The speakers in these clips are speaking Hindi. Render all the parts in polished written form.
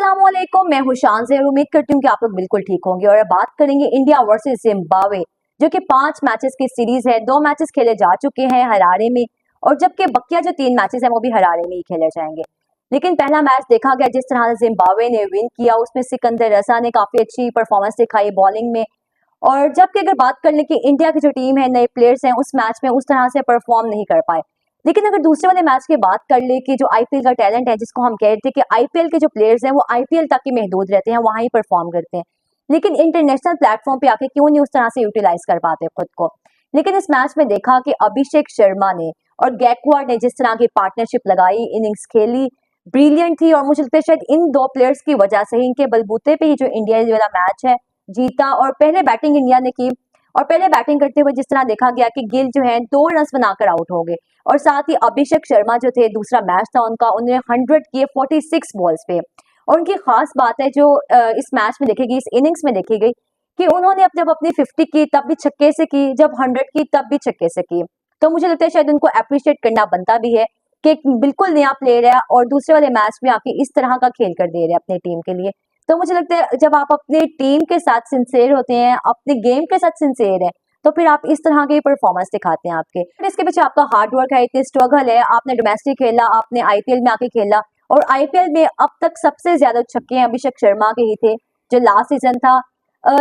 अस्सलामुअलैकुम, मैं हूं शान से और उम्मीद करती हूँ कि आप लोग बिल्कुल ठीक होंगे। और अब बात करेंगे इंडिया वर्सेस जिम्बाब्वे, जो कि 5 मैचेस की सीरीज है। 2 मैचेस खेले जा चुके हैं हरारे में, और जबकि बकिया जो 3 मैचेस हैं वो भी हरारे में ही खेले जाएंगे। लेकिन पहला मैच देखा गया जिस तरह से जिम्बाब्वे ने विन किया, उसमें सिकंदर रजा ने काफी अच्छी परफॉर्मेंस दिखाई बॉलिंग में। और जबकि अगर बात कर लें कि इंडिया की जो टीम है, नए प्लेयर्स हैं, उस मैच में उस तरह से परफॉर्म नहीं कर पाए। लेकिन अगर दूसरे वाले मैच की बात कर ले कि जो आईपीएल का टैलेंट है, जिसको हम कहते हैं कि आईपीएल के जो प्लेयर्स हैं वो आईपीएल तक ही महदूद रहते हैं, वहां ही परफॉर्म करते हैं, लेकिन इंटरनेशनल प्लेटफॉर्म पे आके क्यों नहीं उस तरह से यूटिलाइज कर पाते खुद को। लेकिन इस मैच में देखा कि अभिषेक शर्मा ने और गैकवाड ने जिस तरह की पार्टनरशिप लगाई, इनिंग्स खेली, ब्रिलियंट थी। और मुझे लगता है शायद इन 2 प्लेयर्स की वजह से ही, इनके बलबूते पे ही जो इंडिया वाला मैच है जीता। और पहले बैटिंग इंडिया ने की, और पहले बैटिंग करते हुए जिस तरह देखा गया कि गिल जो है 2 रन बनाकर आउट हो गए, और साथ ही अभिषेक शर्मा जो थे, दूसरा मैच था उनका, उन्होंने 100 किए 46 बॉल्स पे। और उनकी खास बात है जो इस मैच में देखी गई, इस इनिंग्स में देखी गई, कि उन्होंने जब अपनी 50 की तब भी छक्के से की, जब 100 की तब भी छक्के से की। तो मुझे लगता है शायद उनको अप्रिशिएट करना बनता भी है कि एक बिल्कुल नया प्लेयर है और दूसरे वाले मैच में आके इस तरह का खेल कर दे रहे हैं अपनी टीम के लिए। तो मुझे लगता है जब आप अपने टीम के साथ सिंसियर होते हैं, अपने गेम के साथ सिंसियर है, तो फिर आप इस तरह की परफॉर्मेंस दिखाते हैं आपके। इसके पीछे आपका हार्ड वर्क है, इतनी स्ट्रगल है, आपने डोमेस्टिक खेला, आपने आईपीएल में आके खेला, और आईपीएल में अब तक सबसे ज्यादा छक्के अभिषेक शर्मा के ही थे। जो लास्ट सीजन था,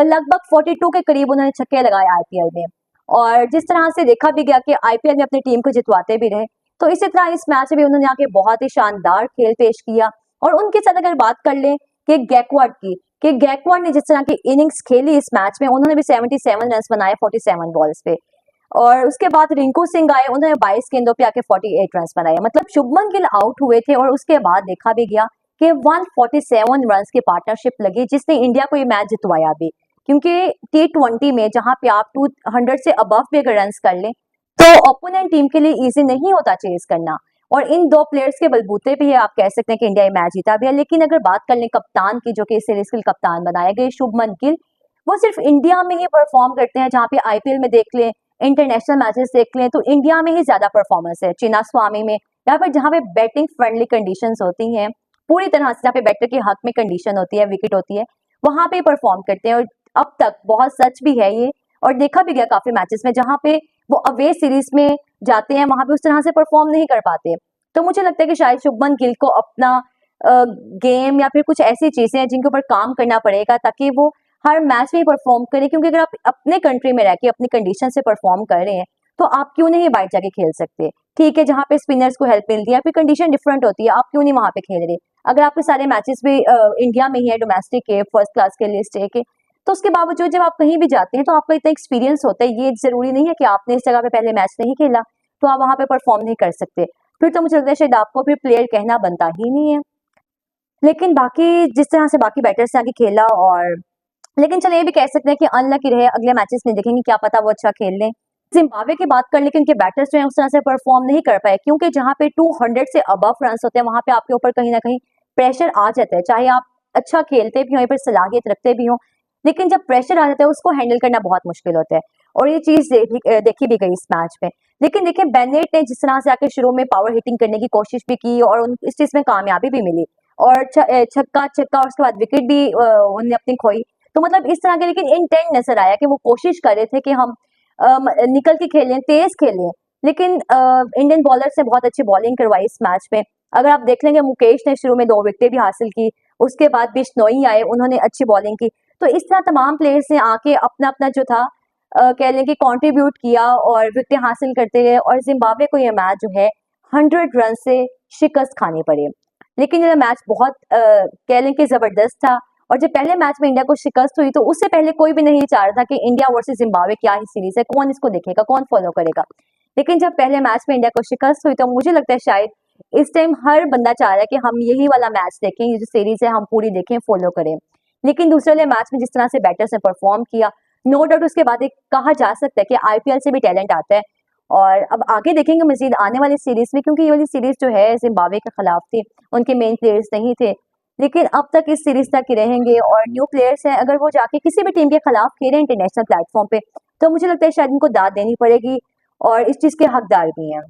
लगभग 42 के करीब उन्होंने छक्के लगाए आईपीएल में। और जिस तरह से देखा भी गया कि आईपीएल में अपनी टीम को जितवाते भी रहे, तो इसी तरह इस मैच में भी उन्होंने आके बहुत ही शानदार खेल पेश किया। और उनके साथ अगर बात कर लें कि गैकवाड की, कि गैकवाड ने जिस तरह की इनिंग्स खेली इस मैच में, उन्होंने भी 77 रन बनाए 47 बॉल्स पे। और उसके बाद रिंकू सिंह आए, उन्होंने 22 गेंदों पे आके 48 रन बनाए। मतलब शुभमन गिल आउट हुए थे, और उसके बाद देखा भी गया कि 147 रन की पार्टनरशिप लगी, जिसने इंडिया को ये मैच जितवाया भी। क्योंकि T20 में जहां पे आप 200 से अबव भी अगर रन कर लें, तो ओपोनेंट टीम के लिए इजी नहीं होता चेज करना। और इन 2 प्लेयर्स के बलबूते भी आप कह सकते हैं कि इंडिया ये मैच जीता भी है। लेकिन अगर बात कर लें कप्तान की, जो कि इस सीरीज के कप्तान बनाए गए शुभमन गिल, वो सिर्फ इंडिया में ही परफॉर्म करते हैं। जहाँ पे आईपीएल में देख लें, इंटरनेशनल मैचेस देख लें, तो इंडिया में ही ज्यादा परफॉर्मेंस है। चिन्नास्वामी में, या फिर जहाँ पे बैटिंग फ्रेंडली कंडीशंस होती हैं पूरी तरह से, जहाँ पे बैटर के हक में कंडीशन होती है, विकेट होती है, वहां पे परफॉर्म करते हैं। और अब तक बहुत सच भी है ये, और देखा भी गया काफी मैचेस में जहां पे वो अवे सीरीज में जाते हैं, वहां पे उस तरह से परफॉर्म नहीं कर पाते। तो मुझे लगता है कि शायद शुभमन गिल को अपना गेम या फिर कुछ ऐसी चीजें हैं जिनके ऊपर काम करना पड़ेगा, ताकि वो हर मैच में ही परफॉर्म करें। क्योंकि अगर आप अपने कंट्री में रह के अपनी कंडीशन से परफॉर्म कर रहे हैं, तो आप क्यों नहीं बाहर जाके खेल सकते। ठीक है, जहाँ पे स्पिनर्स को हेल्प मिलती है, फिर कंडीशन डिफरेंट होती है, आप क्यों नहीं वहां पे खेल रहे। अगर आपके सारे मैचेस भी इंडिया में ही है, डोमेस्टिक के, फर्स्ट क्लास के, लिस्ट ए के, तो उसके बावजूद जब आप कहीं भी जाते हैं तो आपका इतना एक्सपीरियंस होता है। ये जरूरी नहीं है कि आपने इस जगह पे पहले मैच नहीं खेला तो आप वहां पे परफॉर्म नहीं कर सकते। फिर तो मुझे लगता है शायद आपको फिर प्लेयर कहना बनता ही नहीं है। लेकिन बाकी जिस तरह से बाकी बैटर्स ने आके खेला, और लेकिन चलिए ये भी कह सकते हैं कि अनलकी रहे, अगले मैचेस में देखेंगे, क्या पता वो अच्छा खेल लें। जिम्बाब्वे की बात कर, लेकिन उनके बैटर्स जो है उस तरह से परफॉर्म नहीं कर पाए, क्योंकि जहाँ पे 200 से अबव रन होते हैं, वहां पे आपके ऊपर कहीं ना कहीं प्रेशर आ जाता है। चाहे आप अच्छा खेलते भी हो, फिर सलाहियत रखते भी हो, लेकिन जब प्रेशर आ जाता है उसको हैंडल करना बहुत मुश्किल होता है। और ये चीज देखी भी गई इस मैच में। लेकिन देखिए, बेनेट ने जिस तरह से आके शुरू में पावर हिटिंग करने की कोशिश भी की, और इस चीज में कामयाबी भी मिली, और छक्का छक्का, और उसके बाद विकेट भी उन्होंने अपनी खोई। तो मतलब इस तरह के, लेकिन इंटेंट नजर आया कि वो कोशिश कर रहे थे कि हम निकल के खेलें, तेज खेलें। लेकिन इंडियन बॉलर्स ने बहुत अच्छी बॉलिंग करवाई इस मैच में। अगर आप देख लेंगे, मुकेश ने शुरू में 2 विकेट भी हासिल की, उसके बाद बिश्नोई आए, उन्होंने अच्छी बॉलिंग की। तो इस तरह तमाम प्लेयर्स ने आके अपना अपना जो था कह लें कि कंट्रीब्यूट किया, और विकेट हासिल करते गए, और जिम्बाब्वे को यह मैच जो है 100 रन से शिकस्त खानी पड़ी। लेकिन यह मैच बहुत कह लें कि जबरदस्त था। और जब पहले मैच में इंडिया को शिकस्त हुई, तो उससे पहले कोई भी नहीं चाह रहा था कि इंडिया वर्सेस जिम्बाब्वे क्या ही सीरीज है, कौन इसको देखेगा, कौन फॉलो करेगा। लेकिन जब पहले मैच में इंडिया को शिकस्त हुई, तो मुझे लगता है शायद इस टाइम हर बंदा चाह रहा है कि हम यही वाला मैच देखें, ये जो सीरीज है हम पूरी देखें, फॉलो करें। लेकिन दूसरे वाले मैच में जिस तरह से बैटर्स ने परफॉर्म किया, नो डाउट उसके बाद एक कहा जा सकता है कि आईपीएल से भी टैलेंट आता है। और अब आगे देखेंगे मजीद आने वाली सीरीज में, क्योंकि ये वाली सीरीज जो है जिम्बाब्वे के खिलाफ थी, उनके मेन प्लेयर्स नहीं थे। लेकिन अब तक इस सीरीज तक ही रहेंगे, और न्यू प्लेयर्स हैं, अगर वो जाके किसी भी टीम के खिलाफ खेले इंटरनेशनल प्लेटफॉर्म पे, तो मुझे लगता है शायद उनको दाद देनी पड़ेगी, और इस चीज के हकदार भी हैं।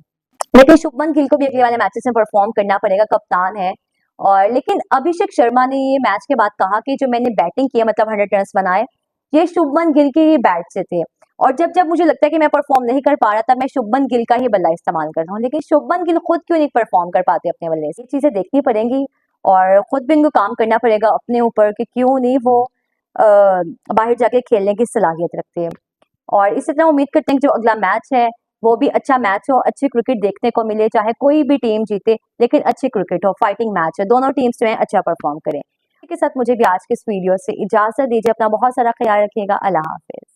लेकिन शुभमन गिल को भी अगले वाले मैचेस में परफॉर्म करना पड़ेगा, कप्तान है। और लेकिन अभिषेक शर्मा ने ये मैच के बाद कहा कि जो मैंने बैटिंग की है मतलब 100 रन बनाए, ये शुभमन गिल के ही बैट से थे। और जब जब मुझे लगता है कि मैं परफॉर्म नहीं कर पा रहा तब मैं शुभमन गिल का ही बल्ला इस्तेमाल करता हूँ, लेकिन शुभमन गिल खुद क्यों नहीं परफॉर्म कर पाते अपने बल्ले से, ये चीजें देखनी पड़ेंगी और खुद भी इनको काम करना पड़ेगा अपने ऊपर कि क्यों नहीं वो बाहर जाके खेलने की सलाहियत रखते हैं। और इसी तरह उम्मीद करते हैं कि जो अगला मैच है वो भी अच्छा मैच हो, अच्छी क्रिकेट देखने को मिले, चाहे कोई भी टीम जीते लेकिन अच्छी क्रिकेट हो, फाइटिंग मैच है, दोनों टीम्स जो है अच्छा परफॉर्म करें। के साथ मुझे भी आज के इस वीडियो से इजाजत दीजिए, अपना बहुत सारा ख्याल रखिएगा, अल्लाह हाफिज।